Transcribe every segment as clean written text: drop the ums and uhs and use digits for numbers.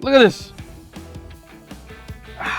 look at this.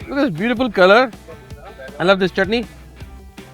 look at this beautiful color. I love this chutney.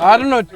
I don't know,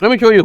Let me show you.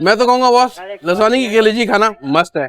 मैं तो कहूँगा boss लसवानी की कलेजी खाना मस्त है.